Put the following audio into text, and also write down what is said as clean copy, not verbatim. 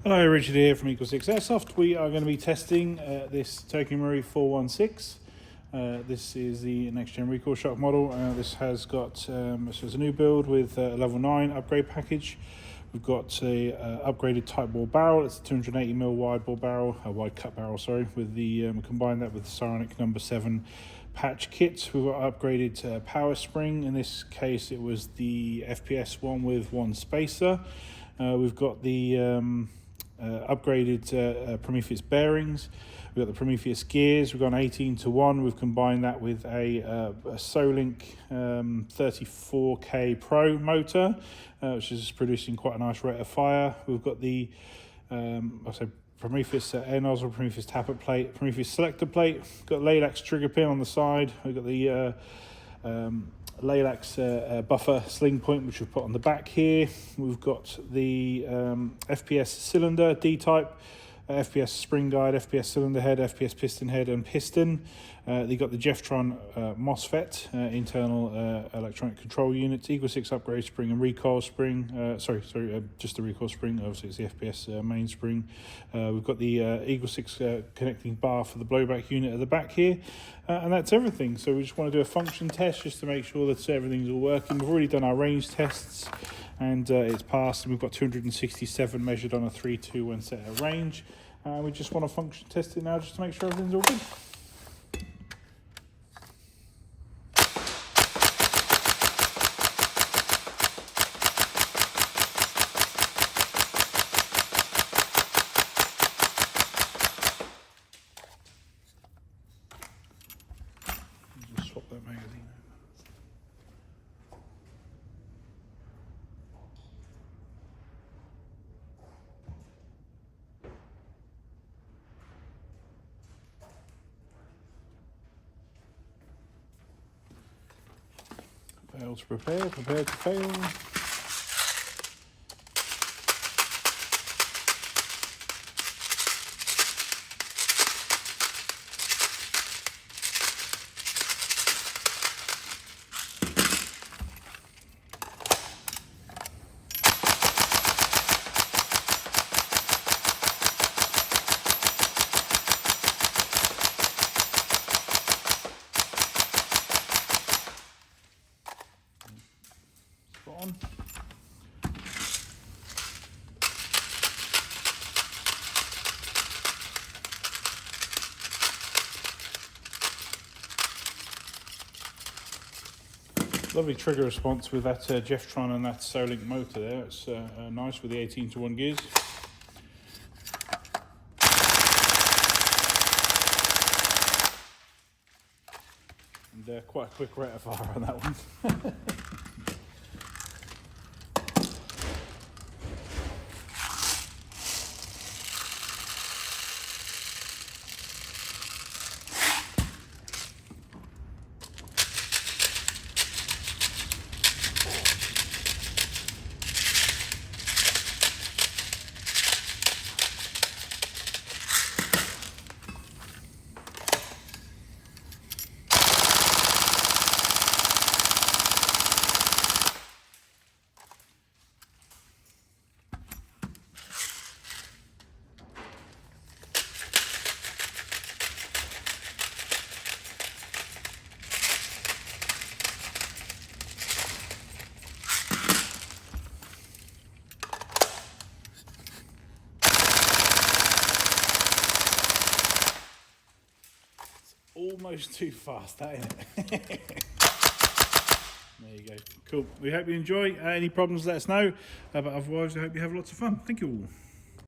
Hello, Richard here from 416 Airsoft. We are going to be testing this Tokyo Marui 416. This is the next gen recoil shock model. This has got this is a new build with a level 9 upgrade package. We've got a upgraded tightbore barrel. It's a 280mm wide bore barrel, a wide cut barrel, sorry. With the combine that with the Psionic No7 patch kit. We've got upgraded power spring. In this case, it was the FPS one with one spacer. We've got the upgraded Prometheus bearings. We've got the Prometheus gears. We've got an 18:1. We've combined that with a Solink 34K Pro motor, which is producing quite a nice rate of fire. We've got the Prometheus air nozzle, Prometheus Tappet plate, Prometheus selector plate. We've got Laylax trigger pin on the side. We've got the Laylax buffer sling point, which we've put on the back here. We've got the FPS cylinder D-type, FPS spring guide, FPS cylinder head, FPS piston head and piston. They got the Jeftron mosfet, internal electronic control units, Eagle 6 upgrade spring and recoil spring. Just the recoil spring. Obviously, it's the FPS main spring. We've got the Eagle 6 connecting bar for the blowback unit at the back here, and that's everything. So we just want to do a function test just to make sure that everything's all working. We've already done our range tests, and it's passed. And we've got 267 measured on a 3-2 when set at range. We just want to function test it now just to make sure everything's all good. Just swap that magazine. Fail to prepare, prepare to fail. On. Lovely trigger response with that Jeftron and that Solink motor there. It's nice with the 18:1 gears. And quite a quick rate of fire on that one. Almost too fast, that ain't it? There you go. Cool. We hope you enjoy. Any problems, let us know. But otherwise, I hope you have lots of fun. Thank you all.